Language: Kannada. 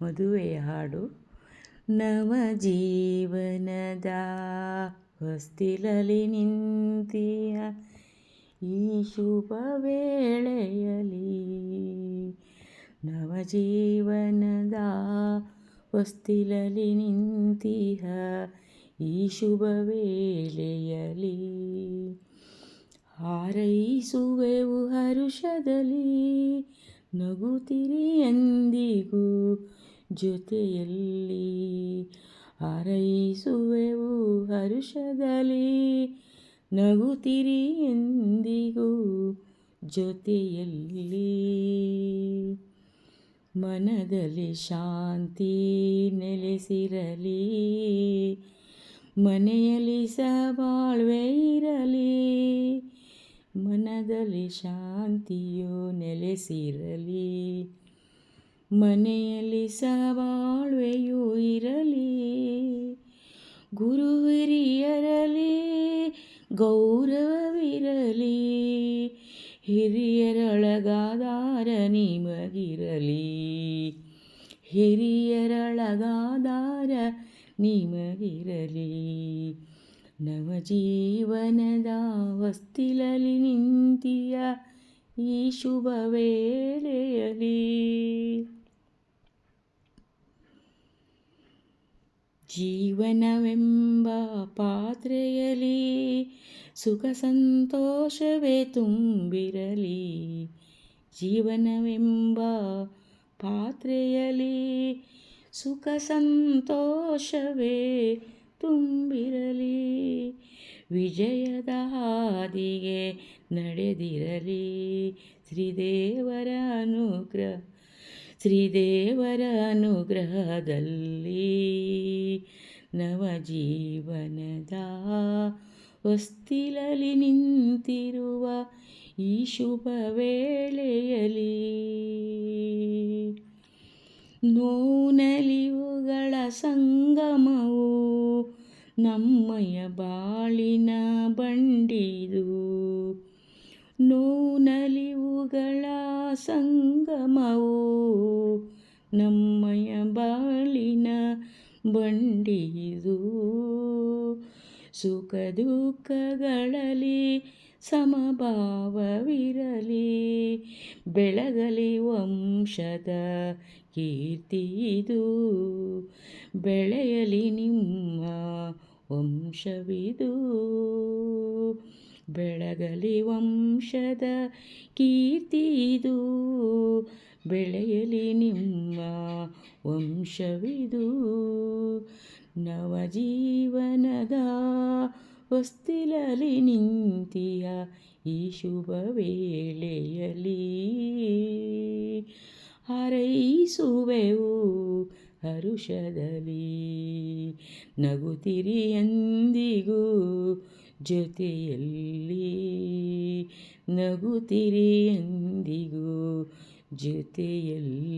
ಮದುವೆಯ ಹಾಡು. ನವ ಜೀವನದ ಹೊಸ್ತಿಲಲ್ಲಿ ನಿಂತಿಯ ಈ ಶುಭ ವೇಳೆಯಲಿ, ನವ ಜೀವನದ ಹೊಸ್ತಿಲಲ್ಲಿ ನಿಂತಿಹ ಈ ಶುಭ ವೇಳೆಯಲಿ, ಹಾರೈಸುವೆವು ಹರುಷದಲ್ಲಿ ನಗುತ್ತಿರಿ ಎಂದಿಗೂ ಜೊತೆಯಲ್ಲಿ, ಹಾರೈಸುವೆವು ಹರುಷದಲ್ಲಿ ನಗುತ್ತಿರಿ ಎಂದಿಗೂ ಜೊತೆಯಲ್ಲಿ, ಮನದಲ್ಲಿ ಶಾಂತಿ ನೆಲೆಸಿರಲಿ, ಮನೆಯಲ್ಲಿ ಸಹಬಾಳ್ವೆ ಇರಲಿ, ಮನದಲ್ಲಿ ಶಾಂತಿಯು ನೆಲೆಸಿರಲಿ, ಮನೆಯಲ್ಲಿ ಸಹಬಾಳ್ವೆಯೂ ಇರಲಿ, ಗುರು ಹಿರಿಯರಲ್ಲಿ ಗೌರವವಿರಲಿ, ಹಿರಿಯರೊಳಗಾದಾರ ನಿಮಗಿರಲಿ, ಹಿರಿಯರೊಳಗಾದಾರ ನಿಮಗಿರಲಿ, ನವಜೀವನದ ಹೊಸ್ತಿಲಲ್ಲಿ ನಿಂತಿಯ ಈ ಶುಭ ವೇಳೆಯಲಿ, ಜೀವನವೆಂಬ ಪಾತ್ರೆಯಲ್ಲಿ ಸುಖ ಸಂತೋಷವೇ ತುಂಬಿರಲಿ, ಜೀವನವೆಂಬ ಪಾತ್ರೆಯಲ್ಲಿ ಸುಖ ಸಂತೋಷವೇ ತುಂಬಿರಲಿ, ವಿಜಯದ ಹಾದಿಗೆ ನಡೆದಿರಲಿ, ಶ್ರೀದೇವರ ಅನುಗ್ರಹದಲ್ಲಿ, ನವಜೀವನದ ಹೊಸ್ತಿಲಲ್ಲಿ ನಿಂತಿರುವ ಈ ಶುಭ ವೇಳೆಯಲಿ, ನೋನಲಿವುಗಳ ಸಂಗಮವು ನಮ್ಮಯ ಬಾಳಿನ ಬಂಡಿದು, ನೋನಲಿವುಗಳ ಸಂಗಮವು ನಮ್ಮಯ ಬಾಳಿನ ಬಂಡಿದು, ಸುಖ ದುಃಖಗಳಲ್ಲಿ ಸಮಭಾವವಿರಲಿ, ಬೆಳಗಲಿ ವಂಶದ ಕೀರ್ತಿಯಿದು, ಬೆಳೆಯಲಿ ನಿಮ್ಮ ವಂಶವಿದು, ಬೆಳಗಲಿ ವಂಶದ ಕೀರ್ತಿಯಿದು, ಬೆಳೆಯಲಿ ನಿಮ್ಮ ವಂಶವಿದು, ನವಜೀವನದ ಹೊಸ್ತಿಲಲ್ಲಿ ನಿಂತಿಯ ಈ ಶುಭ ವೇಳೆಯಲಿ, ಹಾರೈಸುವೆವು ಹರುಷದಲ್ಲಿ ನಗುತ್ತಿರಿ ಎಂದಿಗೂ ಜೊತೆಯಲ್ಲಿ, ನಗುತ್ತಿರಿ ಎಂದಿಗೂ ಜೊತೆಯಲ್ಲಿ.